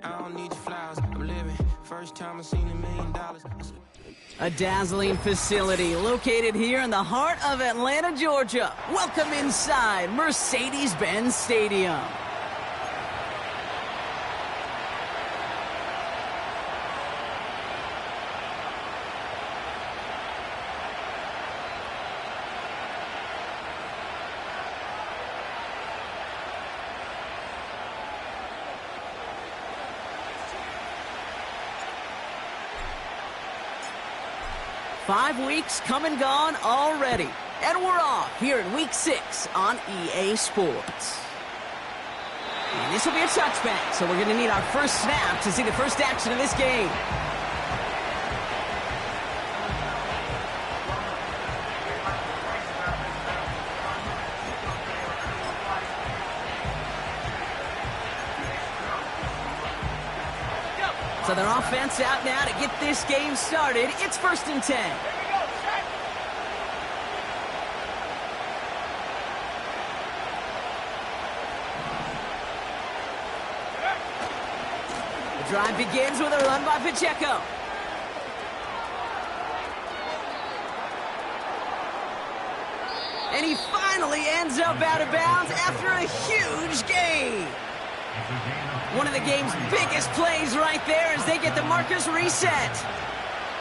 I don't need your flowers. I'm living. First time I seen $1 million. A dazzling facility located here in the heart of Atlanta, Georgia. Welcome inside Mercedes-Benz Stadium. Five weeks come and gone already. And we're off here in Week 6 on EA Sports. And this will be a touchback, so we're going to need our first snap to see the first action of this game. So their offense out now to get this game started. It's 1st and 10. The drive begins with a run by Pacheco. And he finally ends up out of bounds after a huge gain. One of the game's biggest plays right there as they get the markers reset.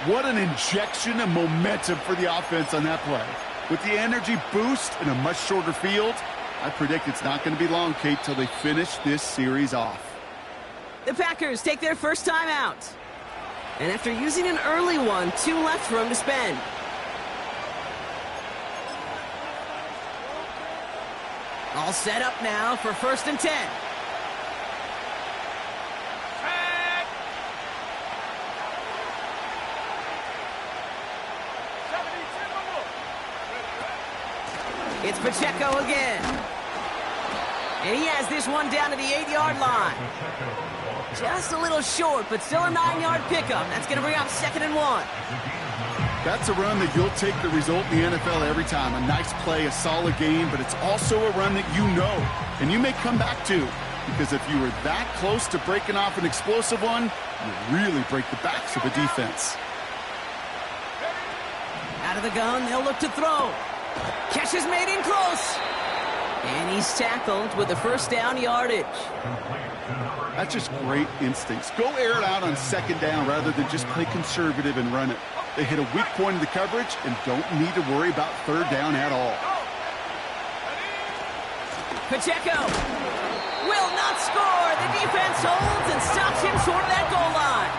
What an injection of momentum for the offense on that play. With the energy boost in a much shorter field, I predict it's not going to be long, Kate, till they finish this series off. The Packers take their first time out. And after using an early one, 2 left for them to spend. All set up now for 1st and 10. It's Pacheco again. And he has this one down to the 8-yard line. Just a little short, but still a 9-yard pickup. That's going to bring up 2nd and 1. That's a run that you'll take the result in the NFL every time. A nice play, a solid game, but it's also a run that you know and you may come back to. Because if you were that close to breaking off an explosive one, you really break the backs of a defense. Out of the gun, they'll look to throw. Catch is made in close. And he's tackled with the first down yardage. That's just great instincts. Go air it out on 2nd down rather than just play conservative and run it. They hit a weak point in the coverage and don't need to worry about 3rd down at all. Pacheco will not score. The defense holds and stops him short of that goal line.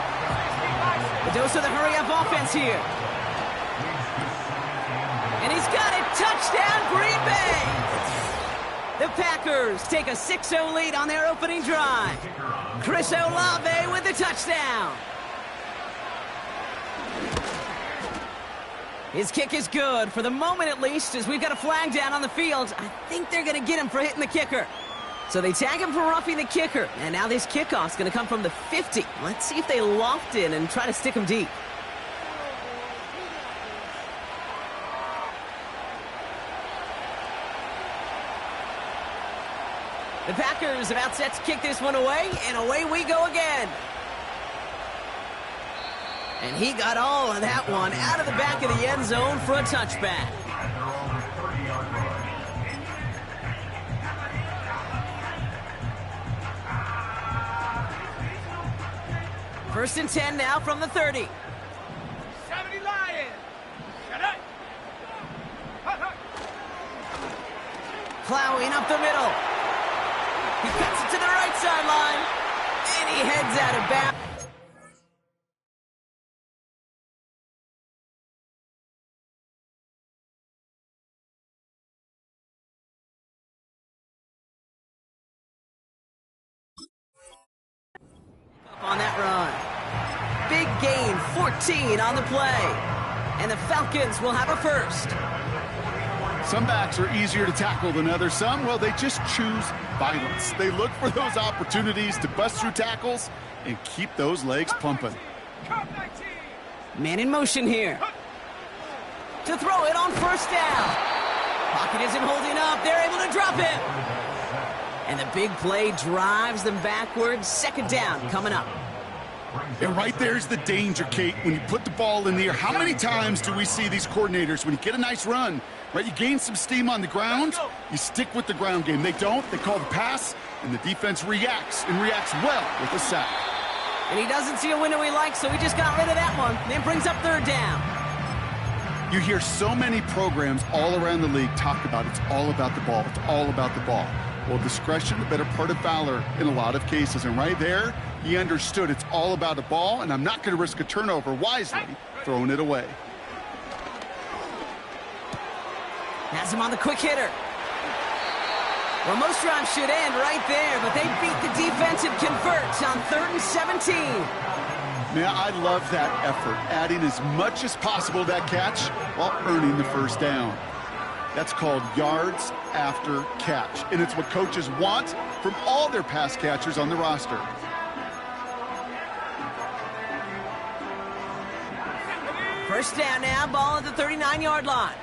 The dose of the hurry-up offense here. And he's got it. Touchdown, Green Bay. The Packers take a 6-0 lead on their opening drive. Chris Olave with the touchdown. His kick is good, for the moment at least, as we've got a flag down on the field. I think they're going to get him for hitting the kicker. So they tag him for roughing the kicker. And now this kickoff's going to come from the 50. Let's see if they loft in and try to stick him deep. The Packers about set to kick this one away, and away we go again. And he got all of that one out of the back of the end zone for a touchback. First and 10 now from the 30. 70 Lions. Plowing up the middle. He cuts it to the right sideline, and he heads out of bounds. On that run. Big gain, 14 on the play. And the Falcons will have a first. Some backs are easier to tackle than others. Some, well, they just choose violence. They look for those opportunities to bust through tackles and keep those legs pumping. Man in motion here. To throw it on 1st down. Pocket isn't holding up. They're able to drop him. And the big play drives them backwards. Second down coming up. And right there's the danger, Kate. When you put the ball in the air, how many times do we see these coordinators, when you get a nice run, right, you gain some steam on the ground, you stick with the ground game. They don't. They call the pass, and the defense reacts, and reacts well with a sack. And he doesn't see a window he likes, so he just got rid of that one. Then brings up third down. You hear so many programs all around the league talk about it's all about the ball. It's all about the ball. Well, discretion, the better part of valor in a lot of cases. And right there, he understood it's all about the ball, and I'm not going to risk a turnover, wisely throwing it away. Has him on the quick hitter. Well, most drives should end right there, but they beat the defense and converts on 3rd and 17. Man, I love that effort, adding as much as possible to that catch while earning the first down. That's called yards after catch, and it's what coaches want from all their pass catchers on the roster. First down now, ball at the 39-yard line.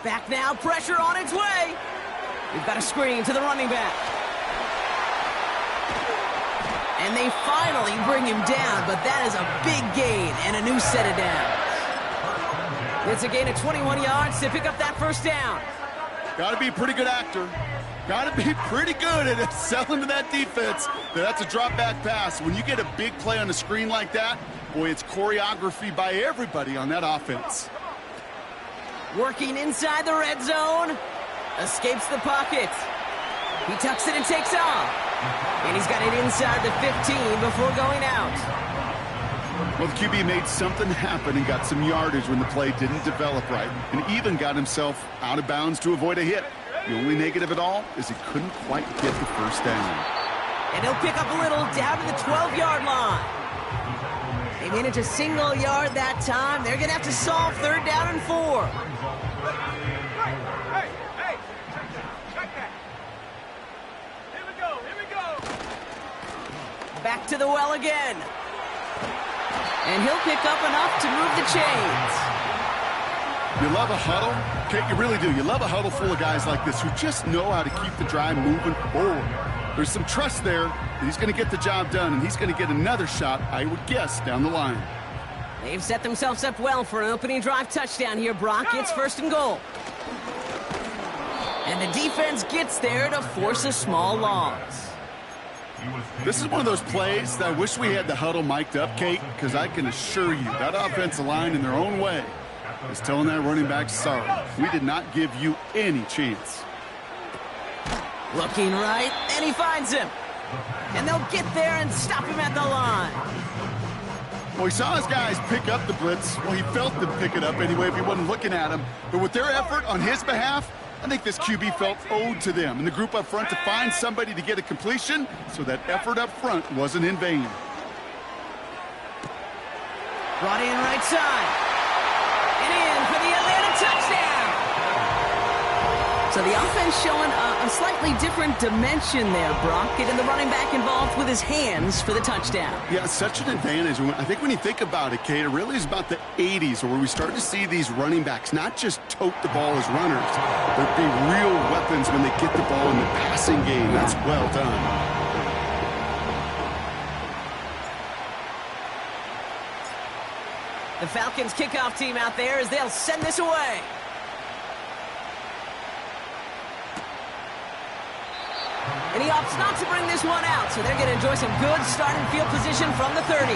Back now, pressure on its way. We've got a screen to the running back. And they finally bring him down, but that is a big gain and a new set of downs. It's a gain of 21 yards to pick up that first down. Got to be a pretty good actor. Got to be pretty good at selling to that defense. That's a drop-back pass. When you get a big play on a screen like that, boy, it's choreography by everybody on that offense. Working inside the red zone. Escapes the pocket. He tucks it and takes off. And he's got it inside the 15 before going out. Well, the QB made something happen and got some yardage when the play didn't develop right, and even got himself out of bounds to avoid a hit. The only negative at all is he couldn't quite get the first down. And he'll pick up a little down to the 12-yard line. They managed a single yard that time. They're going to have to solve 3rd down and 4. Hey, check that. Here we go. Back to the well again. And he'll pick up enough to move the chains. You love a huddle? Okay, you really do. You love a huddle full of guys like this who just know how to keep the drive moving forward. There's some trust there that he's going to get the job done, and he's going to get another shot, I would guess, down the line. They've set themselves up well for an opening drive touchdown here, Brock. It's 1st and goal. And the defense gets there to force a small loss. This is one of those plays that I wish we had the huddle mic'd up, Kate, because I can assure you that offensive line in their own way is telling that running back, sorry, we did not give you any chance. Looking right, and he finds him. And they'll get there and stop him at the line. Well, he saw his guys pick up the blitz. Well, he felt them pick it up anyway if he wasn't looking at him. But with their effort on his behalf, I think this QB felt owed to them and the group up front to find somebody to get a completion, so that effort up front wasn't in vain. Brought in right side. And in for the Atlanta touchdown. So the offense showing a slightly different dimension there, Brock. Getting the running back involved with his hands for the touchdown. Yeah, it's such an advantage. I think when you think about it, Kate, it really is about the 80s where we started to see these running backs not just tote the ball as runners, but be real weapons when they get the ball in the passing game. That's well done. The Falcons kickoff team out there as they'll send this away. And he opts not to bring this one out, so they're going to enjoy some good starting field position from the 30.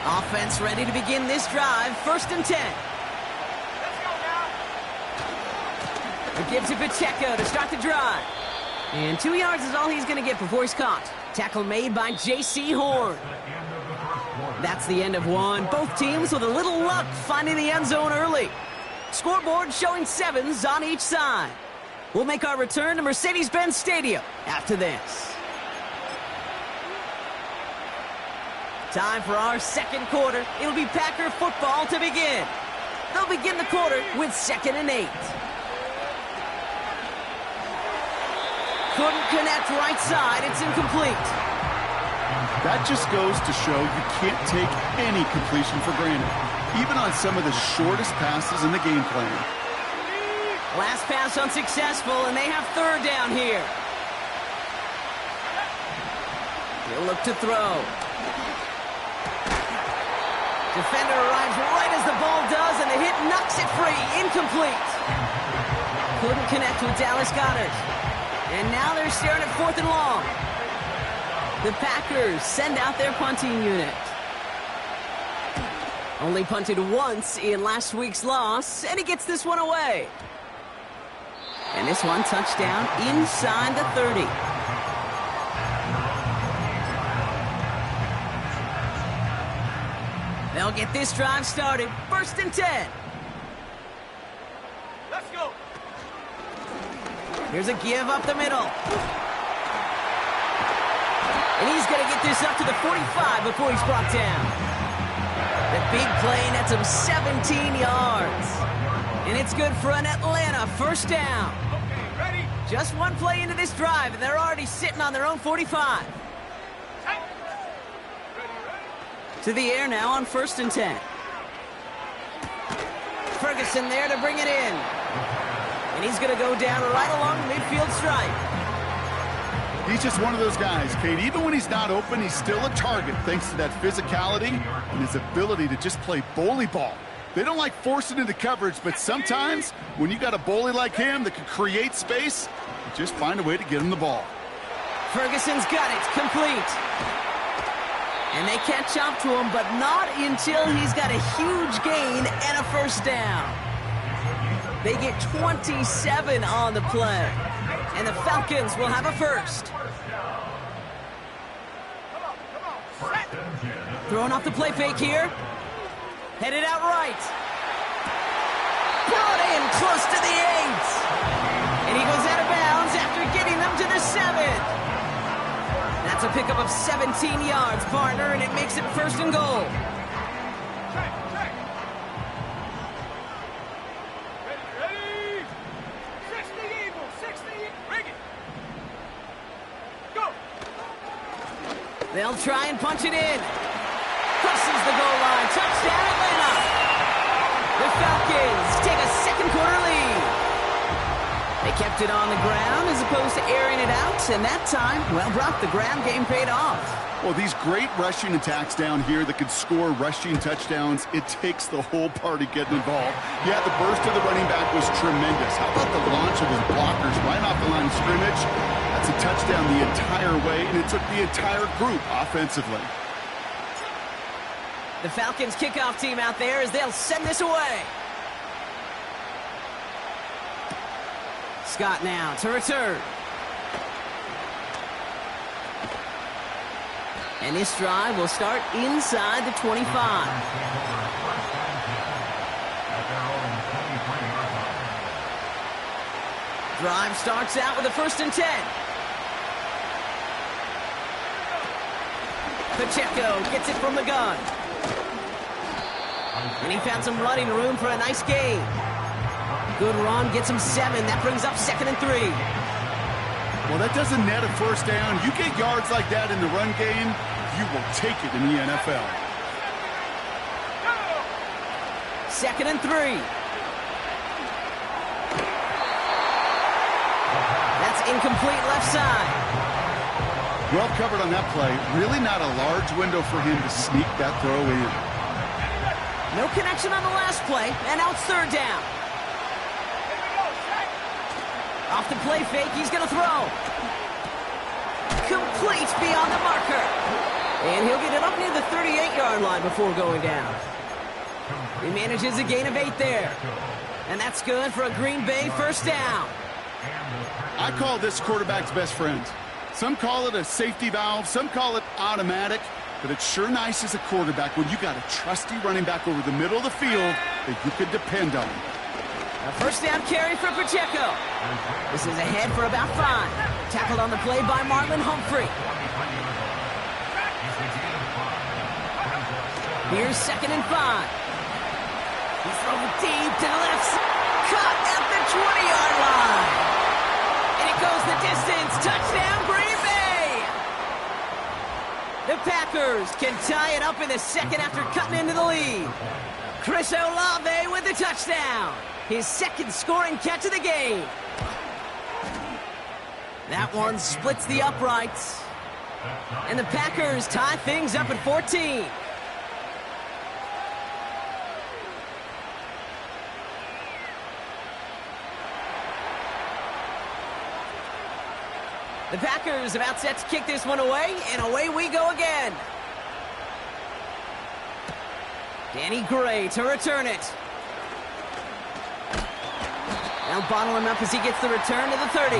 Offense ready to begin this drive. 1st and 10. It gives it Pacheco to start the drive. And 2 yards is all he's going to get before he's caught. Tackle made by J.C. Horn. That's the end of one. Both teams with a little luck finding the end zone early. Scoreboard showing 7s on each side. We'll make our return to Mercedes-Benz Stadium after this. Time for our second quarter. It'll be Packer football to begin. They'll begin the quarter with 2nd and 8. Couldn't connect right side. It's incomplete. That just goes to show you can't take any completion for granted, even on some of the shortest passes in the game plan. Last pass unsuccessful, and they have third down here. He'll look to throw. Defender arrives right as the ball does, and the hit knocks it free. Incomplete. Couldn't connect with Dallas Goedert. And now they're staring at 4th and long. The Packers send out their punting unit. Only punted once in last week's loss, and he gets this one away. And this one touchdown inside the 30. They'll get this drive started. 1st and 10. Let's go. Here's a give up the middle. And he's going to get this up to the 45 before he's brought down. The big play nets him 17 yards. And it's good for an Atlanta 1st down. Okay, ready? Just one play into this drive, and they're already sitting on their own 45. To the air now on 1st and 10. Ferguson there to bring it in. And he's going to go down right along the midfield stripe. He's just one of those guys, Kate. Even when he's not open, he's still a target thanks to that physicality and his ability to just play bully ball. They don't like forcing into coverage, but sometimes when you got a bully like him that can create space, you just find a way to get him the ball. Ferguson's got it. Complete. And they catch up to him, but not until he's got a huge gain and a 1st down. They get 27 on the play. And the Falcons will have a 1st. Throwing off the play fake here. Headed out right. Brought in close to the 8. And he goes out of bounds after getting them to the 7. That's a pickup of 17 yards, partner, and it makes it 1st and goal. Check. Ready? 60 Eagles, 60. Bring it. Go. They'll try and punch it in. Crosses the goal line. Touchdown, Atlanta. The Falcons take a 2nd quarter lead. They kept it on the ground as opposed to airing it out, and that time, well, Brock, the ground game paid off. Well, these great rushing attacks down here that could score rushing touchdowns, it takes the whole party getting involved. Yeah, the burst of the running back was tremendous. How about the launch of his blockers right off the line of scrimmage? That's a touchdown the entire way, and it took the entire group offensively. The Falcons kickoff team out there as they'll send this away. Scott now to return. And this drive will start inside the 25. Drive starts out with a 1st and 10. Pacheco gets it from the gun. And he found some running room for a nice gain. Good run, gets him 7. That brings up 2nd and 3. Well, that doesn't net a 1st down. You get yards like that in the run game, you will take it in the NFL. 2nd and 3. That's incomplete left side. Well covered on that play. Really not a large window for him to sneak that throw in. No connection on the last play, and now it's 3rd down. Off the play fake, he's going to throw. Complete beyond the marker. And he'll get it up near the 38-yard line before going down. He manages a gain of 8 there. And that's good for a Green Bay 1st down. I call this quarterback's best friend. Some call it a safety valve, some call it automatic, but it's sure nice as a quarterback when you got a trusty running back over the middle of the field that you could depend on. A 1st down carry for Pacheco. This is ahead for about 5. Tackled on the play by Marlon Humphrey. Here's 2nd and 5. He's thrown deep to the left. Cut at the 20-yard line. And it goes the distance. Touchdown, Green Bay! The Packers can tie it up in the second after cutting into the lead. Chris Olave with the touchdown. His second scoring catch of the game. That one splits the uprights. And the Packers tie things up at 14. The Packers about set to kick this one away, and away we go again. Danny Gray to return it. They'll bottle him up as he gets the return to the 30.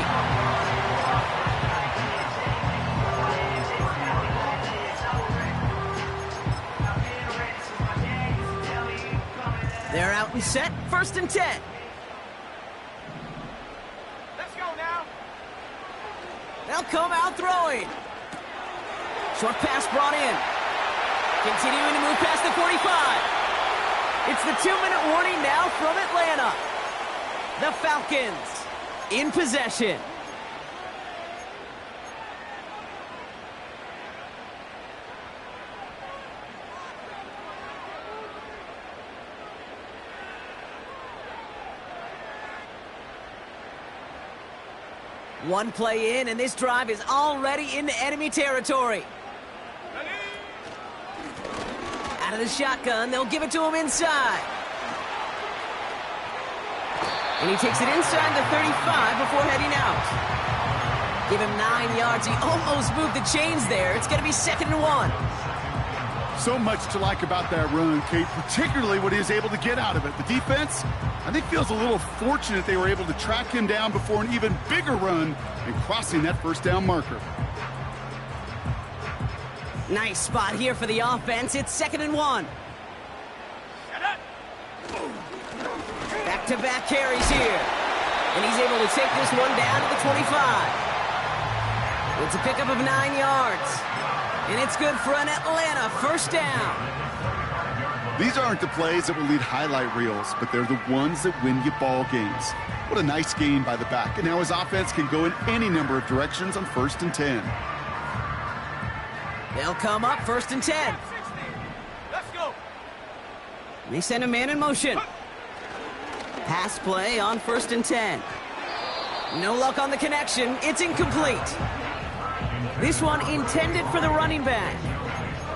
They're out and set, 1st and 10. Let's go now. They'll come out throwing. Short pass brought in. Continuing to move past the 45. It's the 2-minute warning now from Atlanta. The Falcons in possession. One play in, and this drive is already into enemy territory. Out of the shotgun, they'll give it to him inside. And he takes it inside the 35 before heading out. Give him 9 yards. He almost moved the chains there. It's going to be 2nd and 1. So much to like about that run, Kate, particularly what he was able to get out of it. The defense, I think, feels a little fortunate they were able to track him down before an even bigger run and crossing that 1st down marker. Nice spot here for the offense. It's 2nd and 1. Back-to-back carries here. And he's able to take this one down to the 25. It's a pickup of 9 yards. And it's good for an Atlanta 1st down. These aren't the plays that will lead highlight reels, but they're the ones that win you ball games. What a nice game by the back. And now his offense can go in any number of directions on 1st and 10. They'll come up 1st and 10. Let's go. They send a man in motion. Pass play on 1st and 10. No luck on the connection. It's incomplete. This one intended for the running back.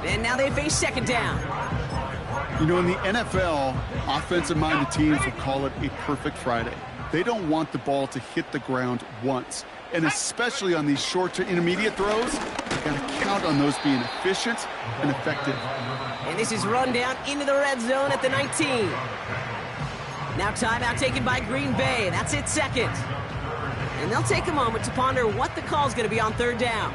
And now they face 2nd down. You know, in the NFL, offensive-minded teams will call it a perfect Friday. They don't want the ball to hit the ground once. And especially on these short to intermediate throws, you got to count on those being efficient and effective. And this is run down into the red zone at the 19. Now timeout taken by Green Bay. That's it, 2nd. And they'll take a moment to ponder what the call's going to be on 3rd down.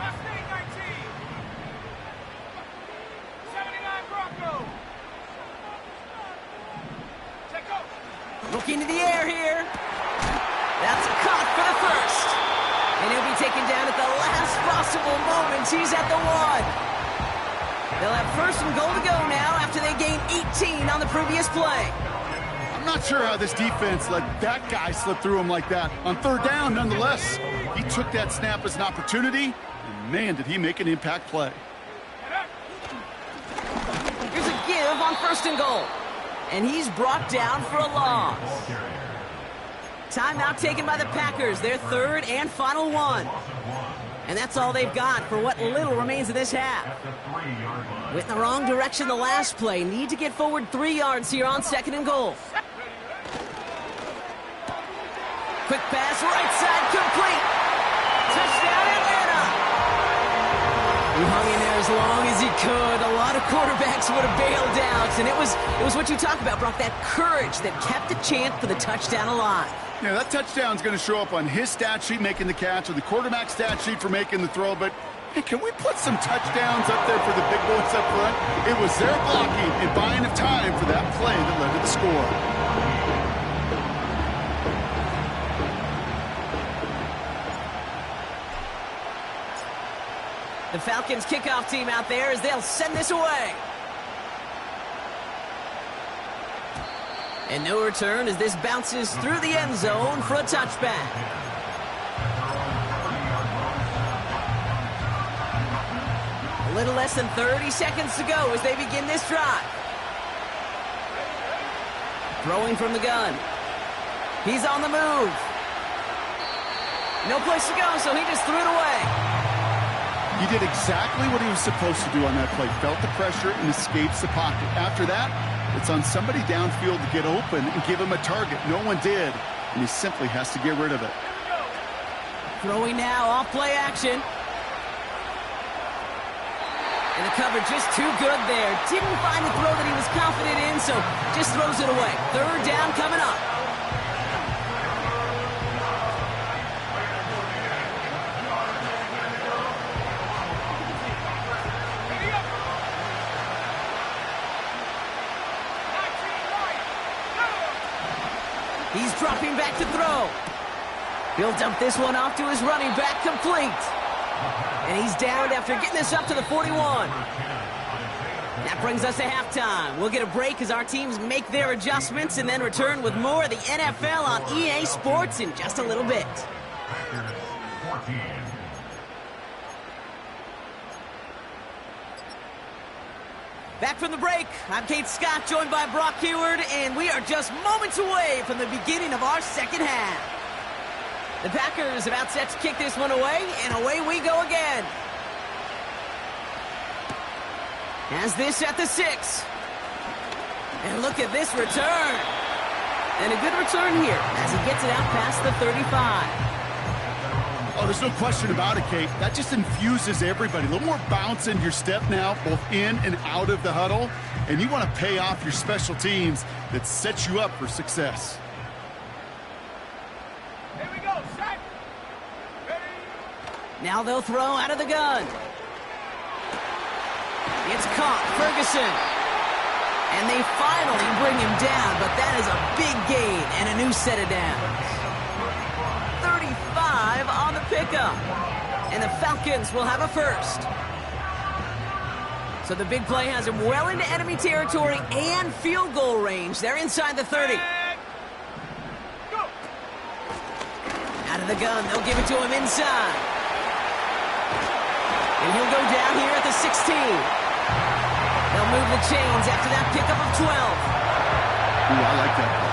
79 Broncos. Check go. Looking to the air here. That's caught for the 1st. And he'll be taken down at the last possible moment. He's at the 1. They'll have 1st and goal to go now after they gain 18 on the previous play. I'm not sure how this defense let that guy slip through him like that. On 3rd down, nonetheless, he took that snap as an opportunity, and man, did he make an impact play. Here's a give on 1st and goal. And he's brought down for a loss. Timeout taken by the Packers, their 3rd and final one. And that's all they've got for what little remains of this half. Went in the wrong direction the last play. Need to get forward 3 yards here on 2nd and goal. Quick pass, right side, complete. Touchdown, Atlanta. He hung in there as long as he could. A lot of quarterbacks would have bailed out. And it was what you talk about, Brock, that courage that kept the chance for the touchdown alive. Yeah, that touchdown's going to show up on his stat sheet making the catch or the quarterback stat sheet for making the throw, but hey, can we put some touchdowns up there for the big boys up front? It was their blocking and buying of time for that play that led to the score. The Falcons kickoff team out there as they'll send this away. And no return as this bounces through the end zone for a touchback. A little less than 30 seconds to go as they begin this drive. Throwing from the gun. He's on the move. No place to go, so he just threw it away. He did exactly what he was supposed to do on that play. Felt the pressure and escapes the pocket. After that, it's on somebody downfield to get open and give him a target. No one did, and he simply has to get rid of it. Throwing now, off play action. And the cover just too good there. Didn't find the throw that he was confident in, so just throws it away. Third down coming up. He's dropping back to throw. He'll dump this one off to his running back, complete. And he's down after getting this up to the 41. That brings us to halftime. We'll get a break as our teams make their adjustments and then return with more of the NFL on EA Sports in just a little bit. Back from the break, I'm Kate Scott, joined by Brock Huard, and we are just moments away from the beginning of our second half. The Packers about set to kick this one away, and away we go again. Has this at the 6. And look at this return. And a good return here as he gets it out past the 35. Oh, there's no question about it, Kate. That just infuses everybody. A little more bounce in your step now, both in and out of the huddle. And you want to pay off your special teams that sets you up for success. Here we go, set. Ready. Now they'll throw out of the gun. It's caught, Ferguson. And they finally bring him down, but that is a big gain and a new set of downs. 35 on the pickup. And the Falcons will have a first. So the big play has him well into enemy territory and field goal range. They're inside the 30. Go. Out of the gun, they'll give it to him inside. And he'll go down here at the 16. They'll move the chains after that pickup of 12. Ooh, I like that play.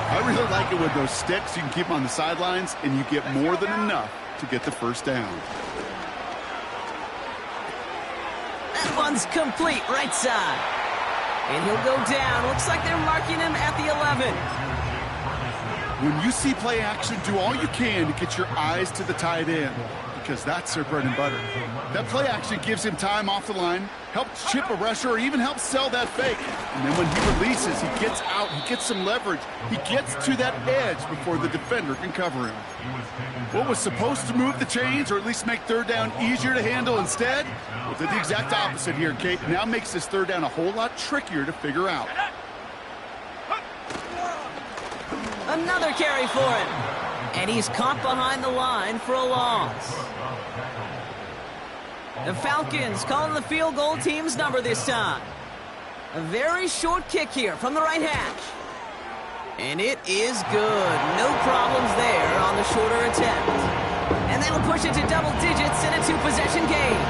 I really like it with those sticks. You can keep them on the sidelines, and you get more than enough to get the first down. That one's complete, right side. And he'll go down. Looks like they're marking him at the 11. When you see play action, do all you can to get your eyes to the tight end, because that's their bread and butter. That play action gives him time off the line, helps chip a rusher, or even helps sell that fake. And then when he releases, he gets out, he gets some leverage. He gets to that edge before the defender can cover him. What was supposed to move the chains, or at least make third down easier to handle instead? Well, did the exact opposite here, Kate. Now makes this third down a whole lot trickier to figure out. Another carry for him. And he's caught behind the line for a loss. The Falcons calling the field goal team's number this time. A very short kick here from the right hash. And it is good. No problems there on the shorter attempt. And that'll push it to double digits in a 2-possession game.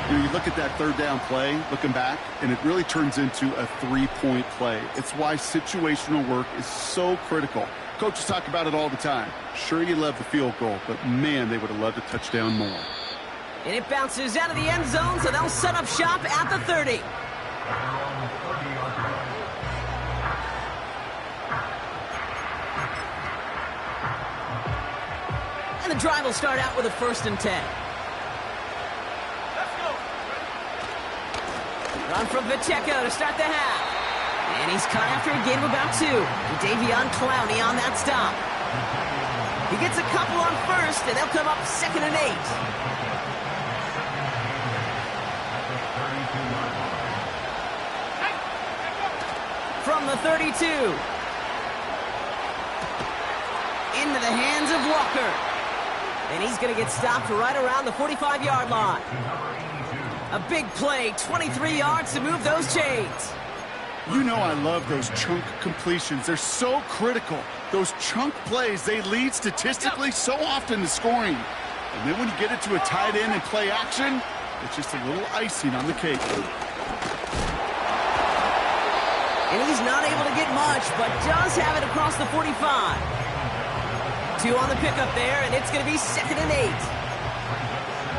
You know, you look at that third down play, looking back, and it really turns into a 3-point play. It's why situational work is so critical. Coaches talk about it all the time. Sure, you love the field goal, but man, they would have loved a touchdown more. And it bounces out of the end zone, so they'll set up shop at the 30. And the drive will start out with a 1st and 10. Let's go. Run from Pacheco to start the half. And he's caught after a gain of about 2. Davion Clowney on that stop. He gets a couple on 1st, and they'll come up 2nd and 8. From the 32. Into the hands of Walker. And he's going to get stopped right around the 45-yard line. A big play, 23 yards to move those chains. You know I love those chunk completions. They're so critical. Those chunk plays, they lead statistically so often to scoring. And then when you get it to a tight end and play action, It's just a little icing on the cake. And he's not able to get much, but does have it across the 45. 2 on the pickup there, and it's going to be 2nd and 8.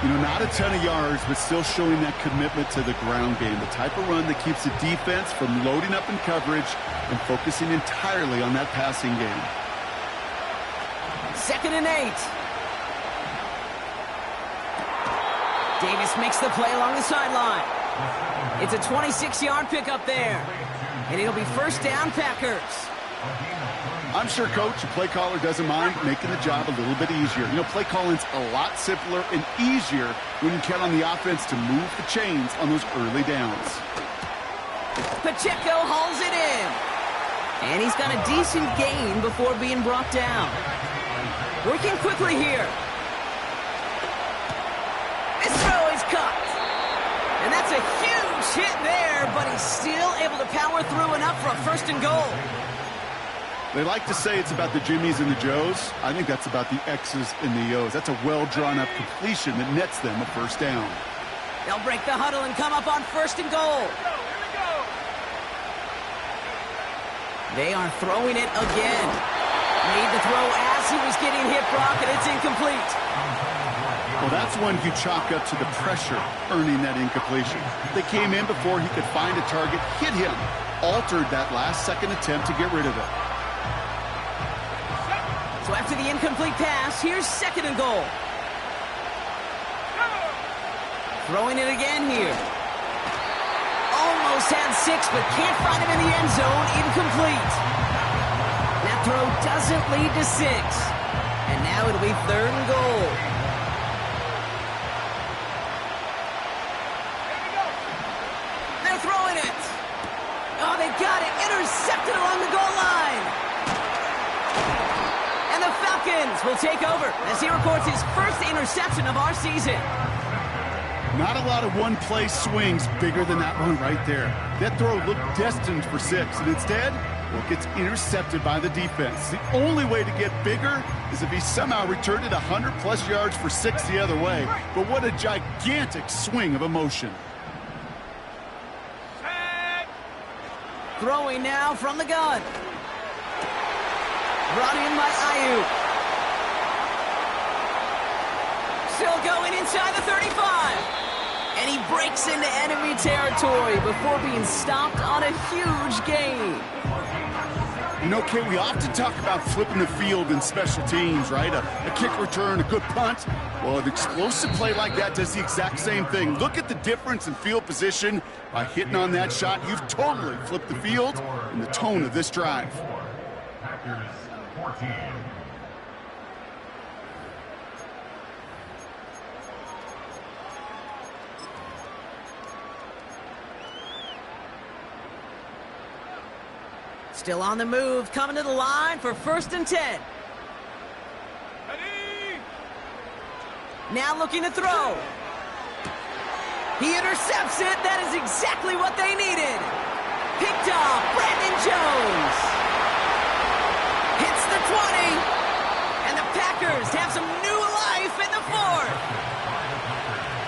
You know, not a ton of yards, but still showing that commitment to the ground game. The type of run that keeps the defense from loading up in coverage and focusing entirely on that passing game. 2nd and 8. Davis makes the play along the sideline. It's a 26-yard pickup there. And it'll be 1st down, Packers. I'm sure Coach, the play caller, doesn't mind making the job a little bit easier. You know, play calling's a lot simpler and easier when you count on the offense to move the chains on those early downs. Pacheco hauls it in. And he's got a decent gain before being brought down. Working quickly here. This throw is caught. And that's a huge hit there, but he's still able to power through enough for a 1st and goal. They like to say it's about the Jimmies and the Joes. I think that's about the X's and the O's. That's a well-drawn-up completion that nets them a 1st down. They'll break the huddle and come up on 1st and goal. They are throwing it again. Made the throw as he was getting hit, Brock, and it's incomplete. Well, that's one you chalk up to the pressure earning that incompletion. They came in before he could find a target, hit him, altered that last-second attempt to get rid of it. So after the incomplete pass, here's 2nd and goal. Throwing it again here. Almost had 6, but can't find him in the end zone. Incomplete. That throw doesn't lead to 6. And now it'll be 3rd and goal. They're throwing it. Oh, they got it. Intercepted along the goal line. And the Falcons will take over as he records his 1st interception of our season. Not a lot of one-play swings bigger than that one right there. That throw looked destined for 6, and instead, well, it gets intercepted by the defense. The only way to get bigger is if he somehow returned it 100-plus yards for 6 the other way. But what a gigantic swing of emotion. Throwing now from the gun. Brought in by Ayuk. Still going inside the 35. And he breaks into enemy territory before being stopped on a huge gain. You know, Kate, we often talk about flipping the field in special teams, right? A kick return, a good punt. Well, an explosive play like that does the exact same thing. Look at the difference in field position. By hitting on that shot, you've totally flipped the field and the tone of this drive. Packers 14. Still on the move, coming to the line for 1st and 10. Now looking to throw. He intercepts it. That is exactly what they needed. Picked off Brandon Jones. Hits the 20. And the Packers have some new life in the 4th.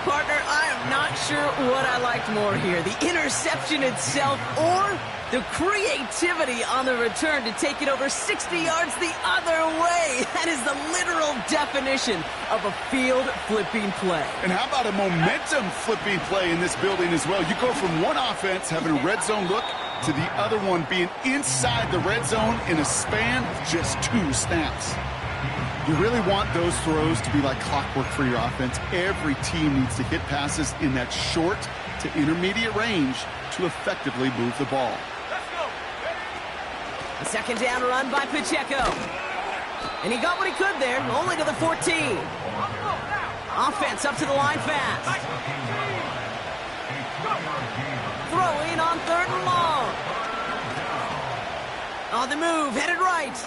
Partner, I am not sure what I liked more here. The interception itself or the creativity on the return to take it over 60 yards the other way. That is the literal definition of a field-flipping play. And how about a momentum-flipping play in this building as well? You go from one offense having a red zone look to the other one being inside the red zone in a span of just 2 snaps. You really want those throws to be like clockwork for your offense. Every team needs to hit passes in that short to intermediate range to effectively move the ball. A 2nd down run by Pacheco. And he got what he could there, only to the 14. Offense up to the line fast. Throwing on 3rd and long. On the move, headed right.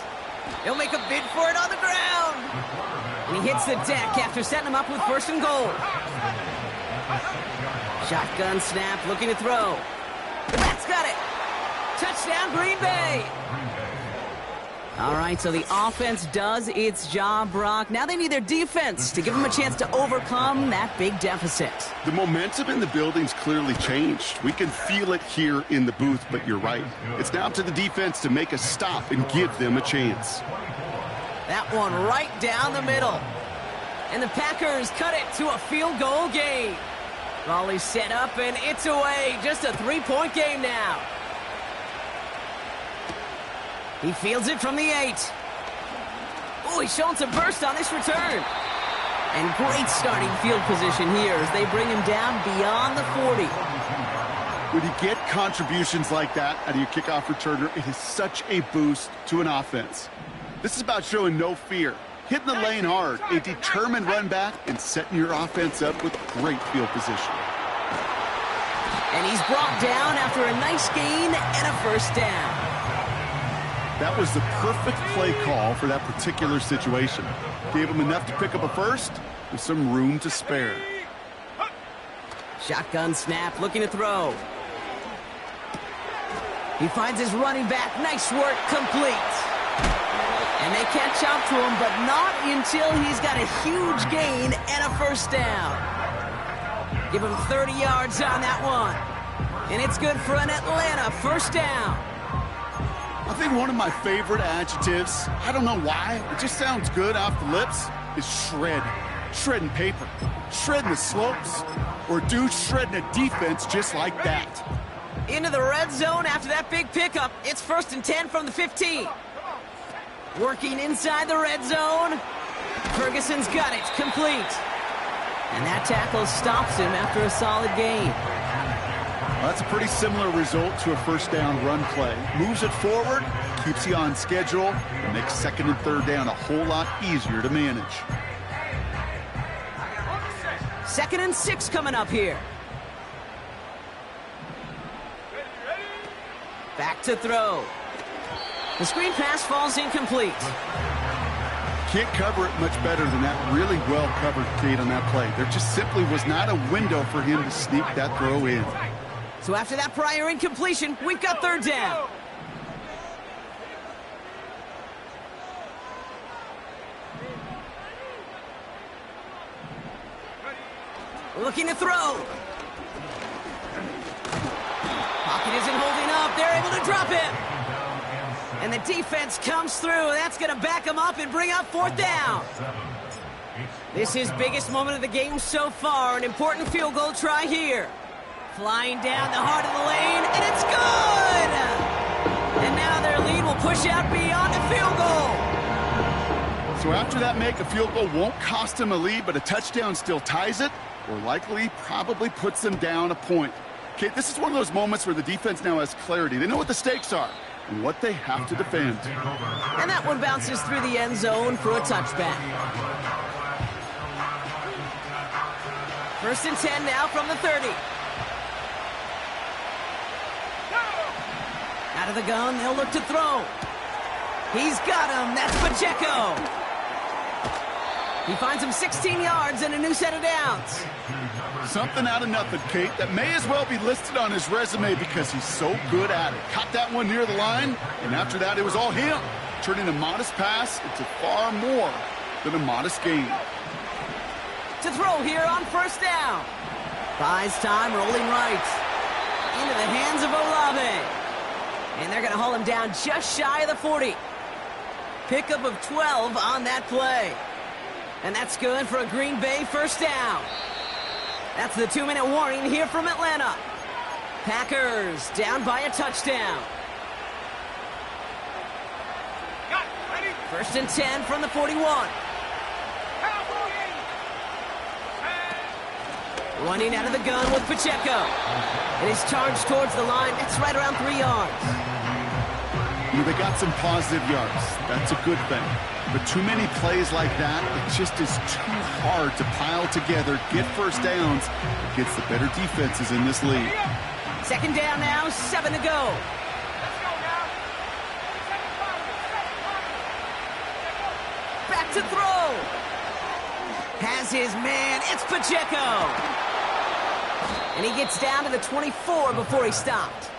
He'll make a bid for it on the ground. And he hits the deck after setting him up with 1st and goal. Shotgun snap, looking to throw. The bat's got it. Touchdown, Green Bay. All right, so the offense does its job, Brock. Now they need their defense to give them a chance to overcome that big deficit. The momentum in the building's clearly changed. We can feel it here in the booth, but you're right. It's now up to the defense to make a stop and give them a chance. That one right down the middle. And the Packers cut it to a field goal game. Raleigh set up, and it's away. Just a 3-point game now. He fields it from the 8. Oh, he's showing some burst on this return. And great starting field position here as they bring him down beyond the 40. When you get contributions like that out of your kickoff returner, it is such a boost to an offense. This is about showing no fear, hitting the lane hard, a determined run back, and setting your offense up with great field position. And he's brought down after a nice gain and a first down. That was the perfect play call for that particular situation. Gave him enough to pick up a first with some room to spare. Shotgun snap, looking to throw. He finds his running back. Nice work, complete. And they catch up to him, but not until he's got a huge gain and a first down. Give him 30 yards on that one. And it's good for an Atlanta first down. I think one of my favorite adjectives, I don't know why, it just sounds good off the lips, is shred. Shredding paper, shredding the slopes, or dude shredding a defense just like that. Into the red zone after that big pickup. It's 1st and 10 from the 15. Working inside the red zone. Ferguson's got it, complete. And that tackle stops him after a solid gain. Well, that's a pretty similar result to a first down run play. Moves it forward, keeps you on schedule, and makes 2nd and 3rd down a whole lot easier to manage. 2nd and 6 coming up here. Back to throw. The screen pass falls incomplete. Can't cover it much better than that. Really well covered, Kate, on that play. There just simply was not a window for him to sneak that throw in. So after that prior incompletion, we've got 3rd down. Looking to throw. Pocket isn't holding up. They're able to drop it. And the defense comes through. That's going to back them up and bring up 4th down. This is biggest moment of the game so far. An important field goal try here. Flying down the heart of the lane, and it's good! And now their lead will push out beyond a field goal. So after that make, a field goal won't cost them a lead, but a touchdown still ties it, or likely probably puts them down a point. Okay, this is one of those moments where the defense now has clarity. They know what the stakes are and what they have to defend. And that one bounces through the end zone for a touchback. 1st and 10 now from the 30. Out of the gun, they'll look to throw. He's got him. That's Pacheco. He finds him 16 yards and a new set of downs. Something out of nothing, Kate, that may as well be listed on his resume because he's so good at it. Caught that one near the line, and after that, it was all him, turning a modest pass into far more than a modest gain. To throw here on 1st down. Buys time, rolling right. Into the hands of Olave. And they're going to haul him down just shy of the 40. Pickup of 12 on that play. And that's good for a Green Bay first down. That's the 2-minute warning here from Atlanta. Packers down by a touchdown. 1st and 10 from the 41. Running out of the gun with Pacheco. And he's charged towards the line. That's right around 3 yards. You know, they got some positive yards. That's a good thing. But too many plays like that, it just is too hard to pile together, get first downs against the better defenses in this league. 2nd down now, 7 to go. Back to throw. Has his man. It's Pacheco. And he gets down to the 24 before he stopped.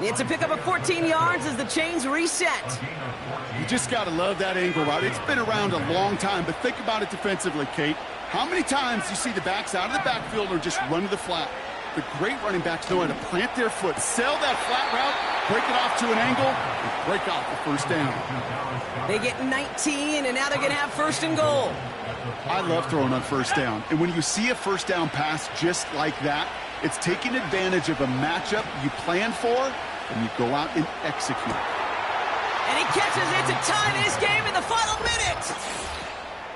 It's a pickup of 14 yards as the chains reset. You just got to love that angle route. It's been around a long time, but think about it defensively, Kate. How many times do you see the backs out of the backfield or just run to the flat? The great running backs know how to plant their foot, sell that flat route, break it off to an angle, and break off the first down. They get 19, and now they're going to have first and goal. I love throwing on first down. And when you see a first down pass just like that, it's taking advantage of a matchup you plan for, and you go out and execute. And he catches it to tie this game in the final minute.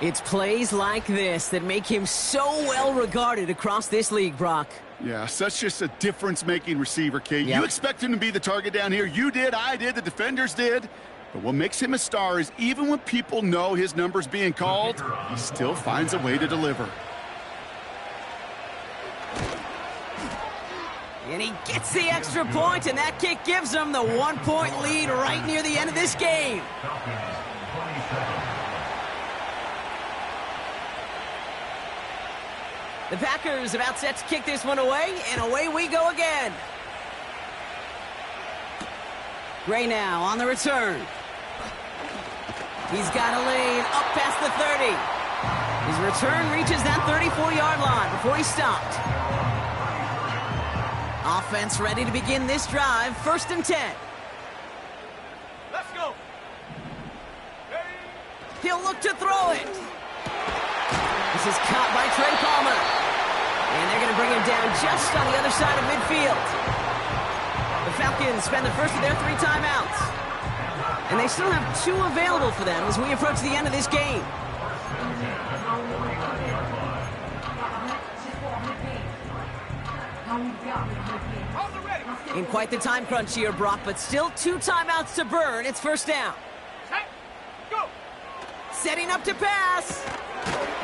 It's plays like this that make him so well regarded across this league, Brock. Yeah, such just a difference-making receiver, Kate. Yep. You expect him to be the target down here. You did, I did, the defenders did. But what makes him a star is even when people know his number's being called, he still finds a way to deliver. And he gets the extra point, and that kick gives them the 1-point lead right near the end of this game. The Packers about set to kick this one away, and away we go again. Gray now on the return. He's got a lane up past the 30. His return reaches that 34-yard line before he stopped. Offense ready to begin this drive. 1st and 10. Let's go. He'll look to throw it. This is caught by Trey Palmer. And they're going to bring him down just on the other side of midfield. The Falcons spend the first of their 3 timeouts. And they still have 2 available for them as we approach the end of this game. In quite the time crunch here, Brock, but still 2 timeouts to burn. It's 1st down. Set. Go. Setting up to pass.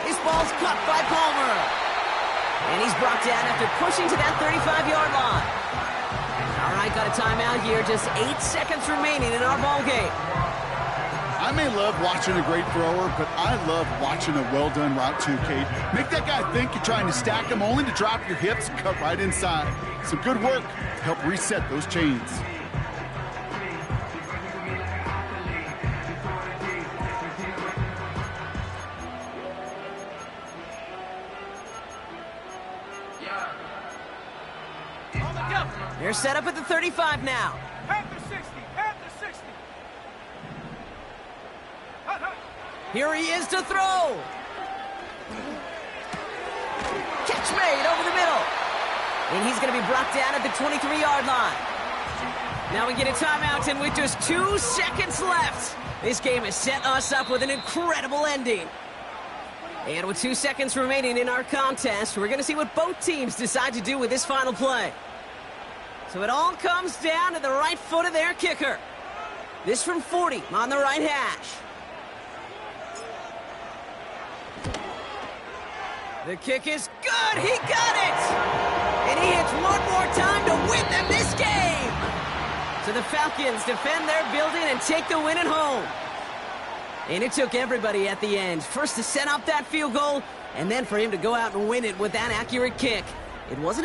This ball's caught by Palmer. And he's brought down after pushing to that 35-yard line. All right, got a timeout here. Just 8 seconds remaining in our ball game. I may love watching a great thrower, but I love watching a well-done route too, Kate. Make that guy think you're trying to stack him only to drop your hips and cut right inside. Some good work to help reset those chains. They're set up at the 35 now. Panther 60. Panther 60. Hut, hut. Here he is to throw. Catch made over the middle. And he's going to be brought down at the 23-yard line. Now we get a timeout, and with just 2 seconds left, this game has set us up with an incredible ending. And with 2 seconds remaining in our contest, we're going to see what both teams decide to do with this final play. So it all comes down to the right foot of their kicker. This from 40 on the right hash. The kick is good. He got it. And he hits one more time to win them this game. So the Falcons defend their building and take the win at home. And it took everybody at the end. First to set up that field goal, and then for him to go out and win it with that accurate kick. It wasn't a